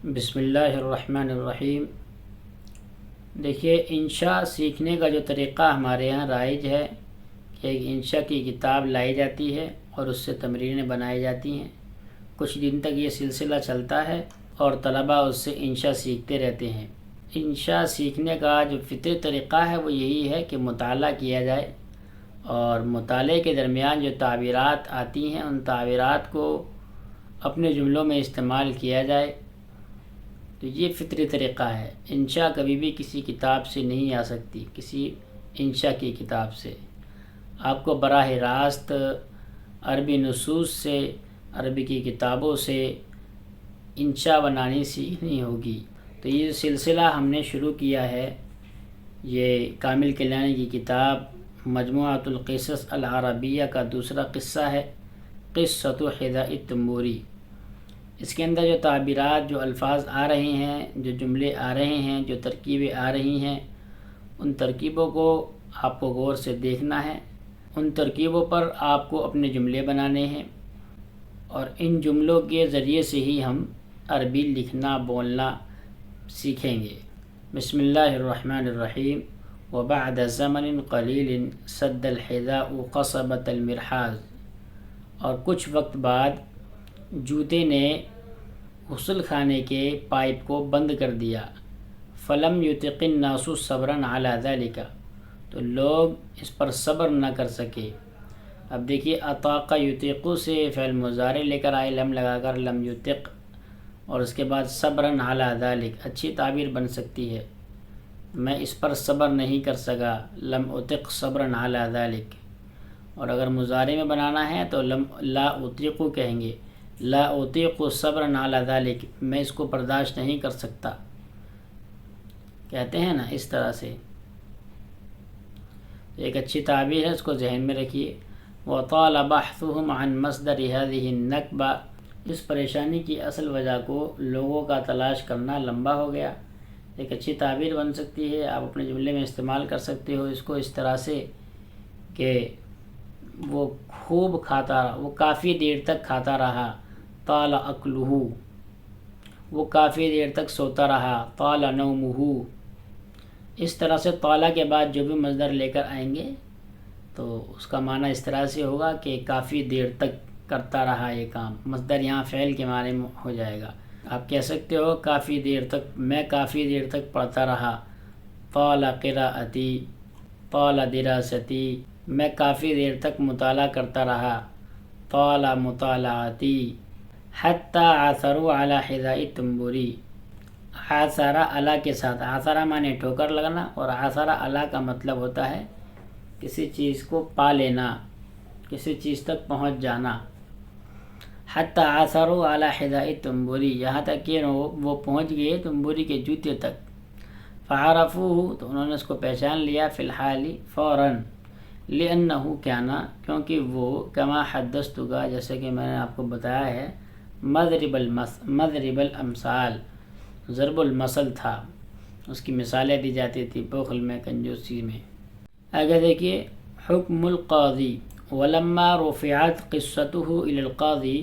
بسم اللہ الرحمن الرحیم۔ دیکھیے، انشاء سیکھنے کا جو طریقہ ہمارے یہاں رائج ہے کہ ایک انشاء کی کتاب لائی جاتی ہے اور اس سے تمرینیں بنائی جاتی ہیں۔ کچھ دن تک یہ سلسلہ چلتا ہے اور طلباء اس سے انشاء سیکھتے رہتے ہیں۔ انشاء سیکھنے کا جو فطری طریقہ ہے وہ یہی ہے کہ مطالعہ کیا جائے اور مطالعے کے درمیان جو تعبیرات آتی ہیں ان تعبیرات کو اپنے جملوں میں استعمال کیا جائے۔ تو یہ فطری طریقہ ہے۔ انشاء کبھی بھی کسی کتاب سے نہیں آ سکتی، کسی انشاء کی کتاب سے۔ آپ کو براہ راست عربی نصوص سے، عربی کی کتابوں سے انشاء بنانی سیکھنی ہوگی۔ تو یہ سلسلہ ہم نے شروع کیا ہے، یہ کامل کلیانی کی کتاب مجموعۃ القصص العربیہ کا دوسرا قصہ ہے، قصۃ حذاء التنبوری۔ اس کے اندر جو تعبیرات، جو الفاظ آ رہے ہیں، جو جملے آ رہے ہیں، جو ترکیبیں آ رہی ہیں، ان ترکیبوں کو آپ کو غور سے دیکھنا ہے۔ ان ترکیبوں پر آپ کو اپنے جملے بنانے ہیں اور ان جملوں کے ذریعے سے ہی ہم عربی لکھنا بولنا سیکھیں گے۔ بسم اللہ الرحمن الرحیم۔ وبعد زمن قلیل سد الحذاء قصبۃ المرحاض۔ اور کچھ وقت بعد جوتے نے غسل خانے کے پائپ کو بند کر دیا۔ فلم یطق الناس صبرا علی ذلک۔ تو لوگ اس پر صبر نہ کر سکے۔ اب دیکھیے، اطاق یطیق سے فعل مضارع لے کر آئے، لم لگا کر، لم یطق، اور اس کے بعد صبرا علی ذلک۔ اچھی تعبیر بن سکتی ہے، میں اس پر صبر نہیں کر سکا، لم اطق صبرا علی ذلک۔ اور اگر مضارع میں بنانا ہے تو لا اطیق کہیں گے، لا اطیق صبرا علی ذلک، میں اس کو برداشت نہیں کر سکتا، کہتے ہیں نا اس طرح سے۔ ایک اچھی تعبیر ہے، اس کو ذہن میں رکھیے۔ وطال بحثهم عن مصدر هذه النكبة۔ اس پریشانی کی اصل وجہ کو لوگوں کا تلاش کرنا لمبا ہو گیا۔ ایک اچھی تعبیر بن سکتی ہے، آپ اپنے جملے میں استعمال کر سکتے ہو اس کو اس طرح سے کہ وہ خوب کھاتا رہا، وہ کافی دیر تک کھاتا رہا، طال اکلہ، وہ کافی دیر تک سوتا رہا، طال نومہ۔ اس طرح سے طالہ کے بعد جو بھی مصدر لے کر آئیں گے تو اس کا معنی اس طرح سے ہوگا کہ کافی دیر تک کرتا رہا یہ کام۔ مصدر یہاں فعل کے معنی میں ہو جائے گا۔ آپ کہہ سکتے ہو کافی دیر تک، میں کافی دیر تک پڑھتا رہا، طال قراءتی، طال دراستي، میں کافی دیر تک مطالعہ کرتا رہا، طال مطالعتی، حتی عثروا علی حذاء التنبوری۔ عثر علی کے ساتھ، عثر مانے ٹھوکر لگنا، اور عثر علی کا مطلب ہوتا ہے کسی چیز کو پا لینا، کسی چیز تک پہنچ جانا۔ حتی عثروا علی حذاء التنبوری، یہاں تک کہ وہ پہنچ گئے تنبوری کے جوتے تک۔ فعرفوه، تو انہوں نے اس کو پہچان لیا، فی الحال فوراً، لأنہ کانا، کیونکہ وہ، کما حدثتک، جیسے کہ میں نے آپ کو بتایا ہے، مضرب الامثال، ضرب المثل تھا، اس کی مثالیں دی جاتی تھی بخل میں، کنجوسی میں۔ آگے دیکھیے، حکم القاضی، ولما رفعت قصته الى القاضی،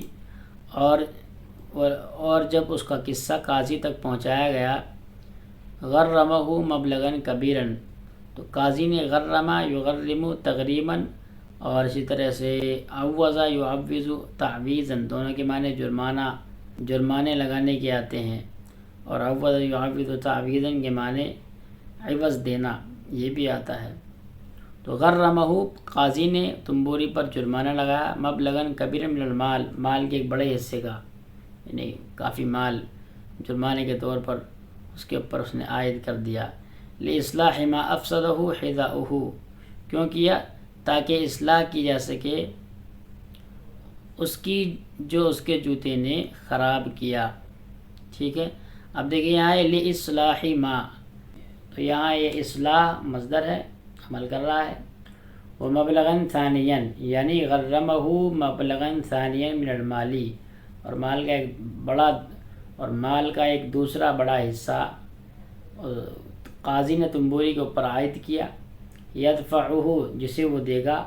اور جب اس کا قصہ قاضی تک پہنچایا گیا، غرمہ مبلغا کبیرا، تو قاضی نے غرمہ یغرم تغریما، اور اسی طرح سے عوض یعوض تعویضا، دونوں کے معنی جرمانے لگانے کے آتے ہیں، اور عوض یعوض تعویضا کے معنی عوض دینا، یہ بھی آتا ہے۔ تو غرمہ، قاضی نے تنبوری پر جرمانہ لگایا، مبلغا کبیرا من المال، مال کے ایک بڑے حصے کا، یعنی کافی مال جرمانے کے طور پر اس کے اوپر اس نے عائد کر دیا۔ لِإِصْلَاحِ مَا أَفْسَدَهُ حِذَاؤُهُ، کیوں کیا؟ تاکہ اصلاح کی جا سکے اس کی جو اس کے جوتے نے خراب کیا۔ ٹھیک ہے، اب دیکھیں یہاں ہے لِإِصْلَاحِ مَا، تو یہاں یہ اصلاح مصدر ہے، عمل کر رہا ہے۔ وَمَبْلَغًا ثَانِيًا، یعنی غرمہ مبلغا ثانیا من المالی، اور مال کا ایک دوسرا بڑا حصہ قاضی نے تنبوری کے اوپر عائد کیا، یدفعہ، جسے وہ دے گا،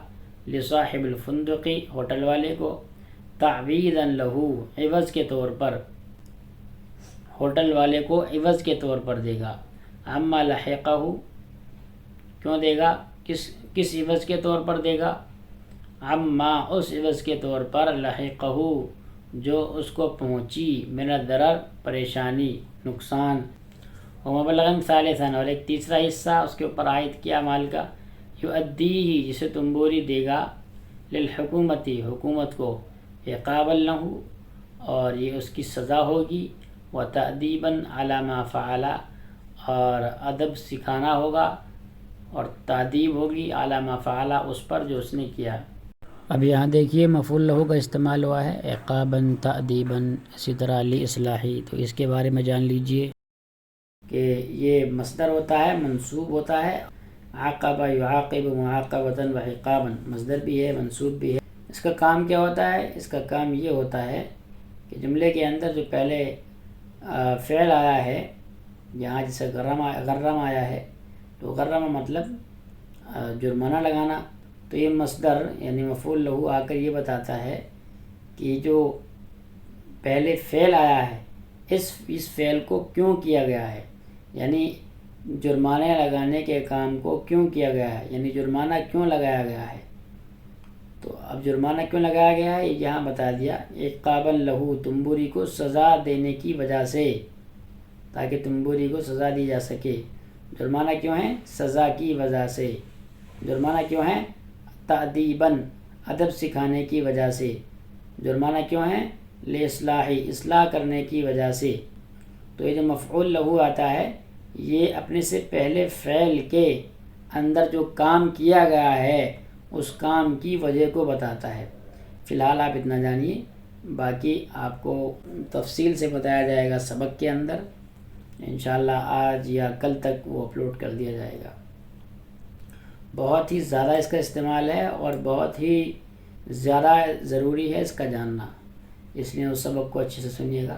لصاحب الفندق، ہوٹل والے کو، تعویضا لہ، عوض کے طور پر، ہوٹل والے کو عوض کے طور پر دے گا. اما لحقہ کیوں دے گا, کس عوض کے طور پر دے گا؟ اما اس عوض کے طور پر لحقہ جو اس کو پہنچی من الضرر پریشانی نقصان. ومبلغا ثالثا اور ایک تیسرا حصہ اس کے اوپر عائد کیا مال کا, یؤدیہ جسے تم بوری دے گا, للحکومتی حکومت کو, عقابا لہ اور یہ اس کی سزا ہوگی, وتأدیبا علی ما فعل اور ادب سکھانا ہوگا اور تادیب ہوگی, علی ما فعل اس پر جو اس نے کیا. اب یہاں دیکھیے مفعول لہ کا استعمال ہوا ہے, عقابا تأدیبا, اسی طرح لاصلاحی. تو اس کے بارے میں جان لیجئے کہ یہ مصدر ہوتا ہے, منصوب ہوتا ہے. عاقب یعاقب معاقبۃ وعقابا مصدر بھی ہے منصوب بھی ہے. اس کا کام کیا ہوتا ہے؟ اس کا کام یہ ہوتا ہے کہ جملے کے اندر جو پہلے فعل آیا ہے, یہاں جیسے غرم آیا ہے, تو غرم مطلب جرمانہ لگانا. تو یہ مصدر یعنی مفعول لہ آ کر یہ بتاتا ہے کہ جو پہلے فعل آیا ہے اس فعل کو کیوں کیا گیا ہے, یعنی جرمانے لگانے کے کام کو کیوں کیا گیا ہے, یعنی جرمانہ کیوں لگایا گیا ہے. تو اب جرمانہ کیوں لگایا گیا ہے یہاں بتا دیا, عقابا لہ تنبوری کو سزا دینے کی وجہ سے, تاکہ تنبوری کو سزا دی جا سکے. جرمانہ کیوں ہے؟ سزا کی وجہ سے. جرمانہ کیوں ہے؟ تأدیباً ادب سکھانے کی وجہ سے. جرمانہ کیوں ہے؟ لاصلاحی اصلاح کرنے کی وجہ سے. تو یہ جو مفعول لہ آتا ہے یہ اپنے سے پہلے فعل کے اندر جو کام کیا گیا ہے اس کام کی وجہ کو بتاتا ہے. فی الحال آپ اتنا جانیے, باقی آپ کو تفصیل سے بتایا جائے گا سبق کے اندر. انشاءاللہ آج یا کل تک وہ اپلوڈ کر دیا جائے گا. بہت ہی زیادہ اس کا استعمال ہے اور بہت ہی زیادہ ضروری ہے اس کا جاننا, اس لیے اس سبق کو اچھے سے سنیے گا.